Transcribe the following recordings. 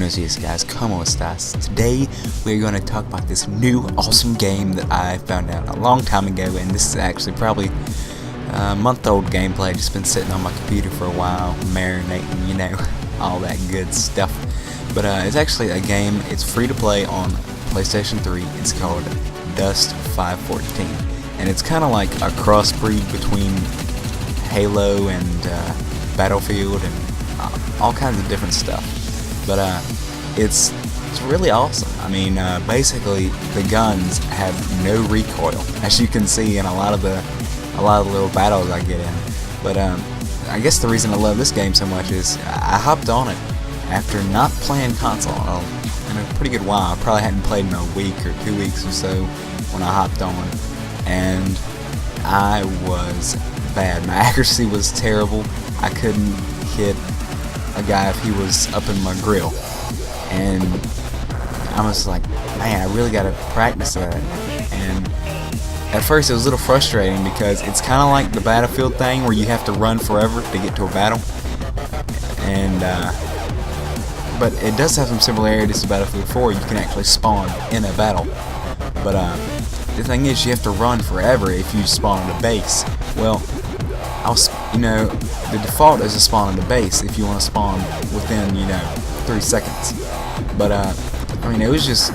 Buenos dias, guys. ¿Cómo estás? Today we're going to talk about this new awesome game that I found out a long time ago, and this is actually probably a month-old gameplay. Just been sitting on my computer for a while, marinating, all that good stuff. But it's actually a game. It's free to play on PlayStation 3. It's called Udust 514, and it's kind of like a crossbreed between Halo and Battlefield and all kinds of different stuff. But it's really awesome. I mean, basically the guns have no recoil, as you can see in a lot of the little battles I get in. But I guess the reason I love this game so much is I hopped on it after not playing console in a pretty good while. I probably hadn't played in a week or 2 weeks or so when I hopped on, and I was bad. My accuracy was terrible. I couldn't hit a guy if he was up in my grill, and I was like, man, I really gotta practice that. And at first it was a little frustrating because it's kind of like the Battlefield thing where you have to run forever to get to a battle, and but it does have some similarities to Battlefield 4. You can actually spawn in a battle, but the thing is, you have to run forever if you spawn at a base. Well, the default is to spawn at a base if you want to spawn within 3 seconds. But I mean, it was just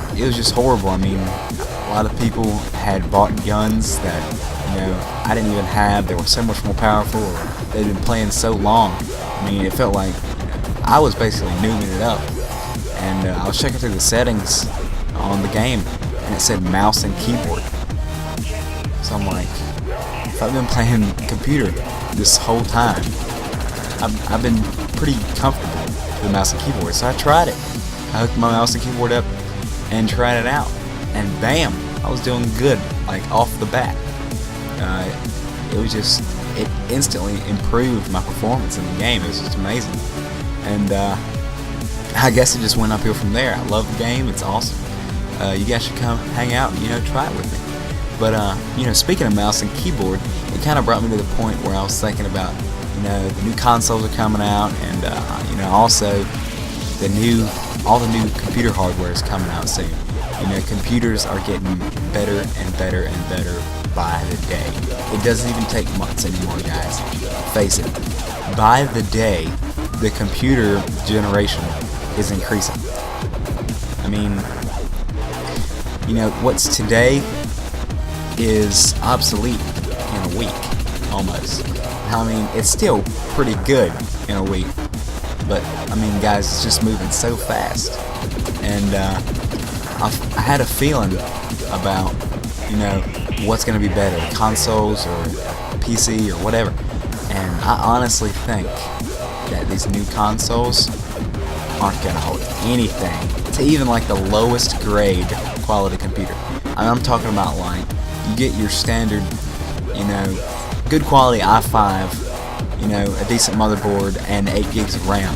horrible. I mean, a lot of people had bought guns that I didn't even have. They were so much more powerful, or they'd been playing so long. I mean, it felt like I was basically noobing it up. And I was checking through the settings on the game, and it said mouse and keyboard. So I'm like, if I've been playing computer this whole time, I've been pretty comfortable with the mouse and keyboard. So I tried it. I hooked my mouse and keyboard up and tried it out, and bam, I was doing good, like off the bat. It instantly improved my performance in the game. It was just amazing, and I guess it just went uphill from there. I love the game. It's awesome. You guys should come hang out and try it with me. But speaking of mouse and keyboard, it kind of brought me to the point where I was thinking about the new consoles are coming out, and also all the new computer hardware is coming out soon. Computers are getting better and better and better by the day. It doesn't even take months anymore, guys. Face it, by the day, the computer generation is increasing. I mean, what's today is obsolete in a week, almost. I mean, it's still pretty good in a week, but I mean, guys, it's just moving so fast. And I had a feeling about what's going to be better, consoles or PC or whatever. And I honestly think that these new consoles aren't going to hold anything to even like the lowest grade quality computer. I'm talking about like, you get your standard, good quality i5, a decent motherboard and 8 gigs of RAM.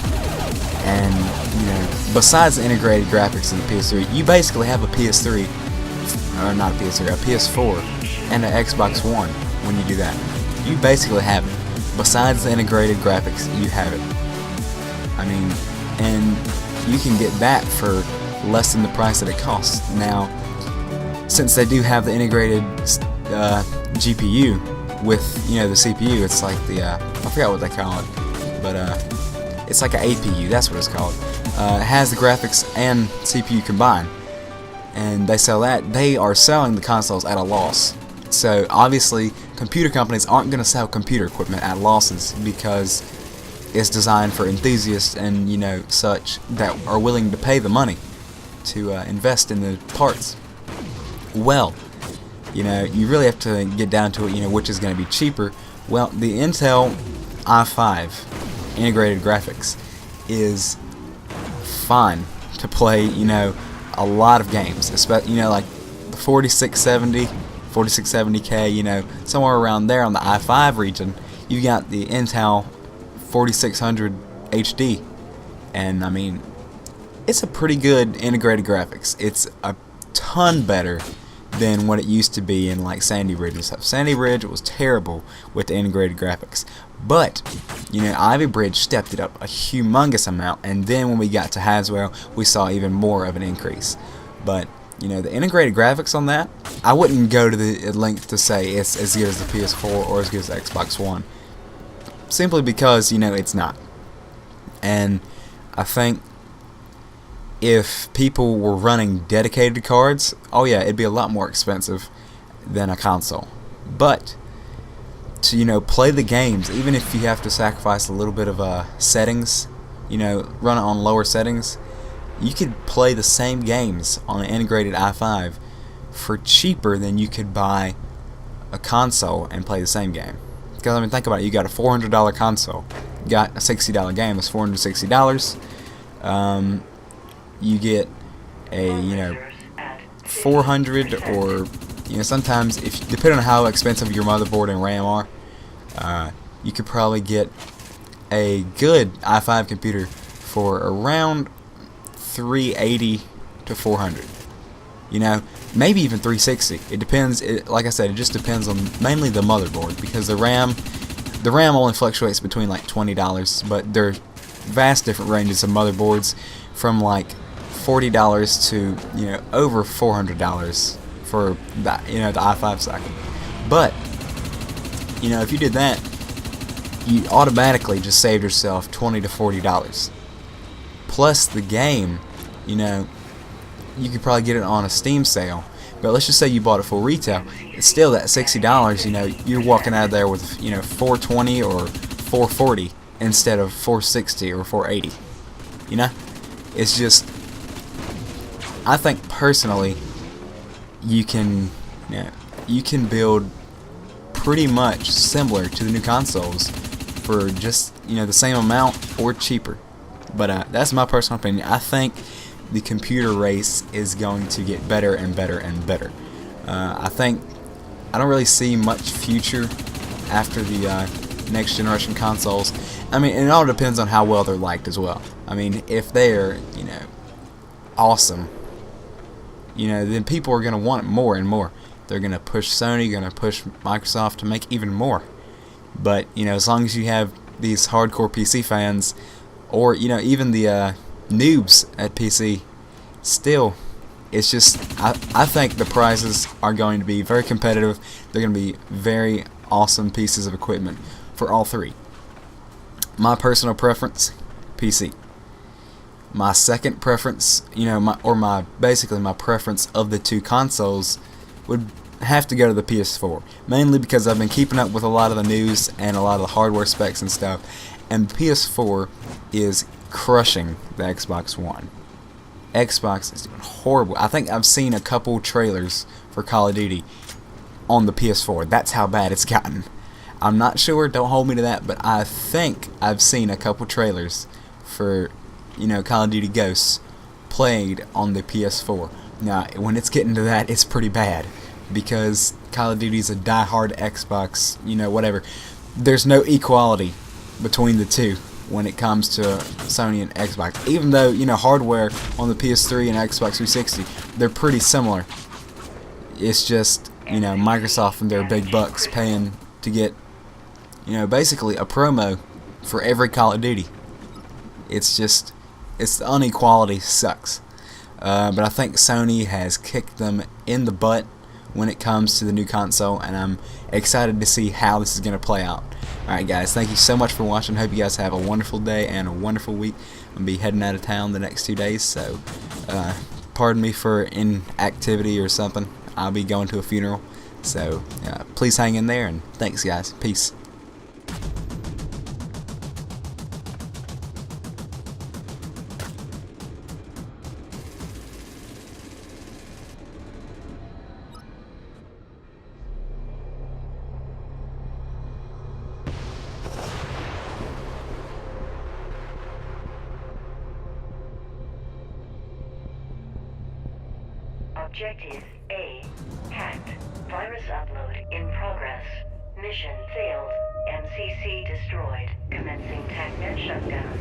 And, besides the integrated graphics in the PS3, you basically have a PS3, or not a PS3, a PS4 and an Xbox One when you do that. You basically have it. Besides the integrated graphics, you have it. I mean, and you can get that for less than the price that it costs. Now, since they do have the integrated GPU with the CPU, it's like the I forgot what they call it, but it's like an APU. That's what it's called. It has the graphics and CPU combined, and they sell that. They are selling the consoles at a loss. So obviously, computer companies aren't going to sell computer equipment at losses because it's designed for enthusiasts and such that are willing to pay the money to invest in the parts. Well, you really have to get down to it, which is going to be cheaper. Well, the Intel i5 integrated graphics is fine to play, a lot of games, especially, like the 4670K, somewhere around there on the i5 region. You got the Intel 4600 HD, and I mean, it's a pretty good integrated graphics. It's a ton better than what it used to be in like Sandy Ridge and stuff. Sandy Ridge was terrible with the integrated graphics, but you know, Ivy Bridge stepped it up a humongous amount, and then when we got to Haswell, we saw even more of an increase. But you know, the integrated graphics on that, I wouldn't go to the length to say it's as good as the PS4 or as good as the Xbox One, simply because, you know, it's not. And I think if people were running dedicated cards, oh yeah, it'd be a lot more expensive than a console. But to, you know, play the games, even if you have to sacrifice a little bit of settings, you know, run it on lower settings, you could play the same games on an integrated i5 for cheaper than you could buy a console and play the same game. Because I mean, think about it, you got a $400 console, you got a $60 game, that's $460. You get a, you know, 400, or you know, sometimes, if depending on how expensive your motherboard and RAM are, you could probably get a good i5 computer for around $380 to $400. You know, maybe even $360. It depends. Like I said, it just depends on mainly the motherboard, because the RAM only fluctuates between like $20, but there are vast different ranges of motherboards from like $40 to, you know, over $400 for that, you know, the i5 cycle. But you know, if you did that, you automatically just saved yourself $20 to $40. Plus the game, you know, you could probably get it on a Steam sale. But let's just say you bought it full retail, it's still that $60. You know, you're walking out of there with, you know, $420 or $440 instead of $460 or $480. You know, it's just, I think personally, you can, you know, you can build pretty much similar to the new consoles for just, you know, the same amount or cheaper. But that's my personal opinion. I think the computer race is going to get better and better and better. I don't really see much future after the next generation consoles. I mean, and it all depends on how well they're liked as well. I mean, if they're, you know, awesome, you know, then people are going to want it more and more. They're going to push Sony, going to push Microsoft to make even more. But, you know, as long as you have these hardcore PC fans, or, you know, even the noobs at PC, still, it's just, I think the prices are going to be very competitive. They're going to be very awesome pieces of equipment for all three. My personal preference, PC. My second preference, you know, basically my preference of the two consoles would have to go to the PS4, mainly because I've been keeping up with a lot of the news and a lot of the hardware specs and stuff, and the PS4 is crushing the Xbox One. Xbox is doing horrible. I think I've seen a couple trailers for Call of Duty on the PS4. That's how bad it's gotten. I'm not sure, don't hold me to that, but I think I've seen a couple trailers for, you know, Call of Duty Ghosts played on the PS4. Now, when it's getting to that, it's pretty bad, because Call of Duty is a die-hard Xbox, you know, whatever. There's no equality between the two when it comes to Sony and Xbox. Even though, you know, hardware on the PS3 and Xbox 360, they're pretty similar. It's just, you know, Microsoft and their big bucks paying to get, you know, basically a promo for every Call of Duty. It's just, it's the inequality sucks. But I think Sony has kicked them in the butt when it comes to the new console, and I'm excited to see how this is going to play out. Alright guys, thank you so much for watching. Hope you guys have a wonderful day and a wonderful week. I'm going to be heading out of town the next 2 days, so pardon me for inactivity or something. I'll be going to a funeral, so please hang in there, and thanks guys. Peace. Objective A hacked. Virus upload in progress. Mission failed. MCC destroyed. Commencing TechNet shutdown.